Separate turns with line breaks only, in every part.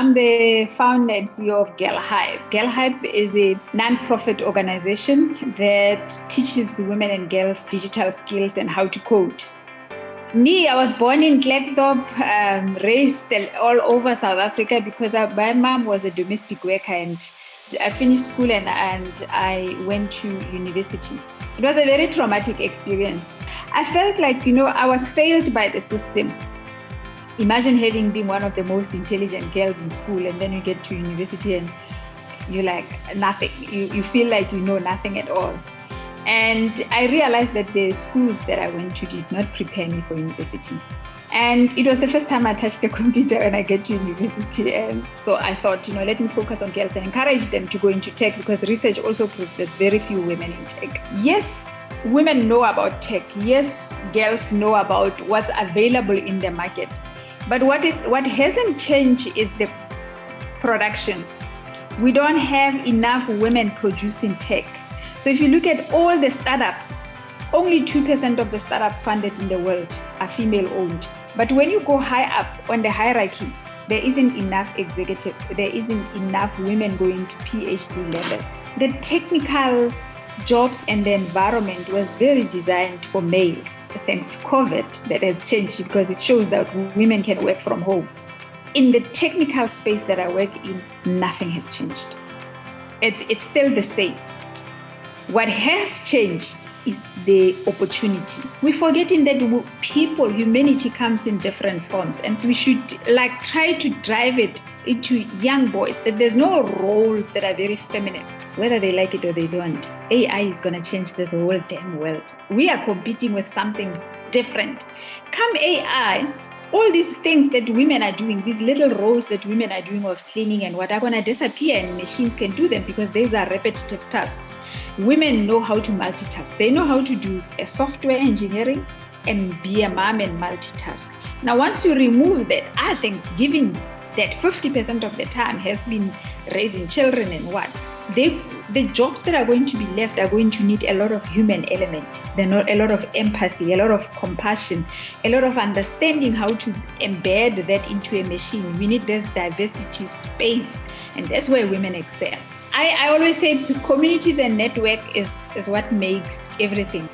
I'm the founder and CEO of GirlHYPE. GirlHYPE is a non-profit organization that teaches women and girls digital skills and how to code. Me, I was born in Klerksdorp, raised all over South Africa because my mom was a domestic worker, and I finished school and I went to university. It was a very traumatic experience. I felt like, I was failed by the system. Imagine being one of the most intelligent girls in school, and then you get to university and you're like nothing. You feel like you know nothing at all. And I realized that the schools that I went to did not prepare me for university. And it was the first time I touched a computer when I get to university. And so I thought, let me focus on girls and encourage them to go into tech, because research also proves there's very few women in tech. Yes, women know about tech. Yes, girls know about what's available in the market. But what hasn't changed is the production. We don't have enough women producing tech. So if you look at all the startups, only 2% of the startups funded in the world are female-owned. But when you go high up on the hierarchy, there isn't enough executives. There isn't enough women going to PhD level. The technical jobs and the environment was very designed for males. Thanks to COVID, that has changed because it shows that women can work from home. In the technical space that I work in, nothing has changed. It's still the same. What has changed is the opportunity. We're forgetting that humanity comes in different forms, and we should try to drive it into young boys, that there's no roles that are very feminine, whether they like it or they don't. AI is going to change this whole damn world. We are competing with something different. Come AI, all these things that women are doing, these little roles that women are doing of cleaning and what are going to disappear, and machines can do them because these are repetitive tasks. Women know how to multitask. They know how to do a software engineering and be a mom and multitask. Now, once you remove that, I think given that 50% of the time has been raising children and the jobs that are going to be left are going to need a lot of human element. They're not a lot of empathy, a lot of compassion, a lot of understanding how to embed that into a machine. We need this diversity space, and that's where women excel. I always say communities and network is what makes everything.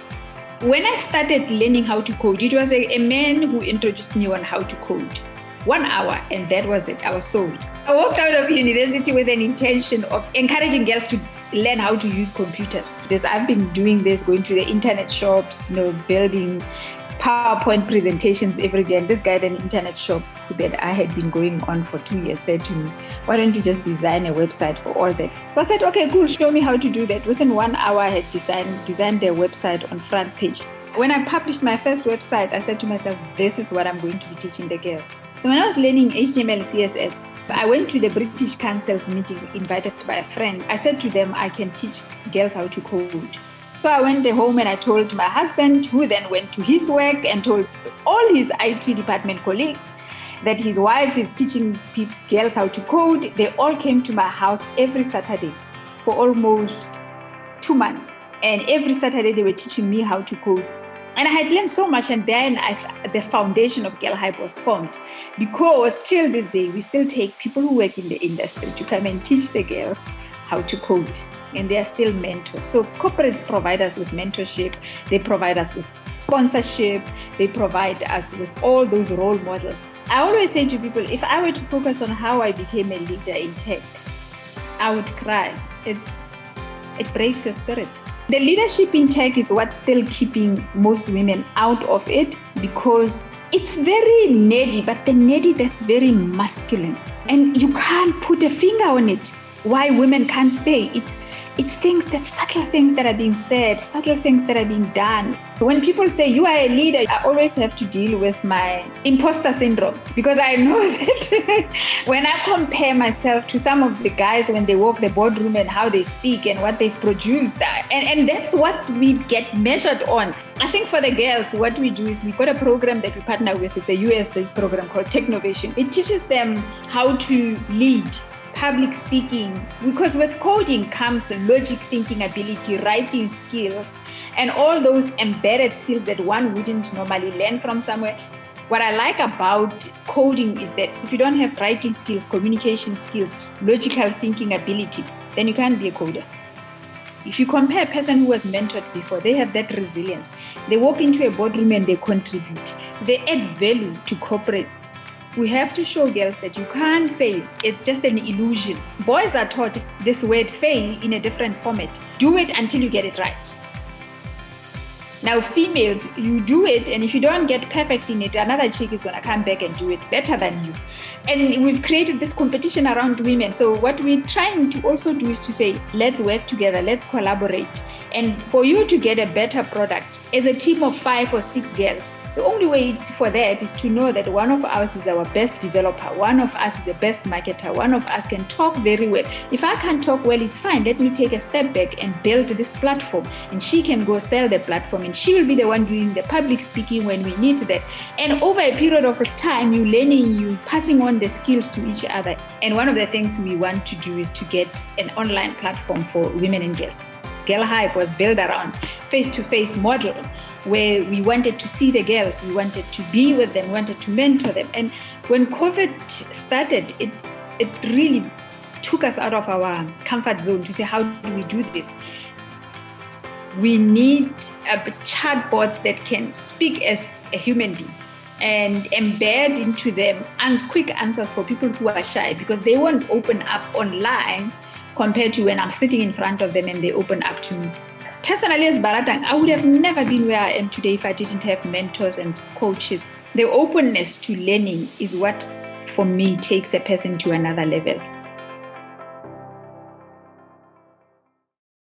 When I started learning how to code, it was a man who introduced me on how to code. 1 hour, and that was it. I was sold. I walked out of university with an intention of encouraging girls to learn how to use computers. Because I've been doing this, going to the internet shops, building PowerPoint presentations every day. And this guy at an internet shop that I had been going on for 2 years said to me, why don't you just design a website for all that? So I said, okay, cool, show me how to do that. Within 1 hour, I had designed a website on front page. When I published my first website, I said to myself, this is what I'm going to be teaching the girls. So when I was learning HTML, CSS, I went to the British Council's meeting invited by a friend. I said to them, I can teach girls how to code. So I went home and I told my husband, who then went to his work and told all his IT department colleagues that his wife is teaching girls how to code. They all came to my house every Saturday for almost 2 months. And every Saturday they were teaching me how to code. And I had learned so much, and then the foundation of GirlHYPE was formed, because till this day, we still take people who work in the industry to come and teach the girls how to code. And they are still mentors. So corporates provide us with mentorship. They provide us with sponsorship. They provide us with all those role models. I always say to people, if I were to focus on how I became a leader in tech, I would cry. It breaks your spirit. The leadership in tech is what's still keeping most women out of it, because it's very nerdy, but the nerdy that's very masculine. And you can't put a finger on it. Why women can't stay. It's things, the subtle things that are being said, subtle things that are being done. When people say you are a leader, I always have to deal with my imposter syndrome, because I know that when I compare myself to some of the guys when they walk the boardroom and how they speak and what they've produced, and that's what we get measured on. I think for the girls, what we do is we've got a program that we partner with. It's a US-based program called Technovation. It teaches them how to lead, public speaking, because with coding comes logic thinking ability, writing skills, and all those embedded skills that one wouldn't normally learn from somewhere. What I like about coding is that if you don't have writing skills, communication skills, logical thinking ability, then you can't be a coder. If you compare a person who was mentored before, they have that resilience. They walk into a boardroom and they contribute. They add value to corporates. We have to show girls that you can't fail. It's just an illusion. Boys are taught this word fail in a different format. Do it until you get it right. Now, females, you do it, and if you don't get perfect in it, another chick is going to come back and do it better than you. And we've created this competition around women. So what we're trying to also do is to say, let's work together, let's collaborate. And for you to get a better product as a team of 5 or 6 girls, the only way it's for that is to know that one of us is our best developer, one of us is the best marketer, one of us can talk very well. If I can't talk well, it's fine. Let me take a step back and build this platform. And she can go sell the platform and she will be the one doing the public speaking when we need that. And over a period of time, you learning, you passing on the skills to each other. And one of the things we want to do is to get an online platform for women and girls. GirlHYPE was built around face-to-face model, where we wanted to see the girls, we wanted to be with them, wanted to mentor them. And when COVID started, it really took us out of our comfort zone to say, how do we do this? We need chatbots that can speak as a human being and embed into them quick answers for people who are shy, because they won't open up online compared to when I'm sitting in front of them and they open up to me. Personally, as Baratang, I would have never been where I am today if I didn't have mentors and coaches. The openness to learning is what, for me, takes a person to another level.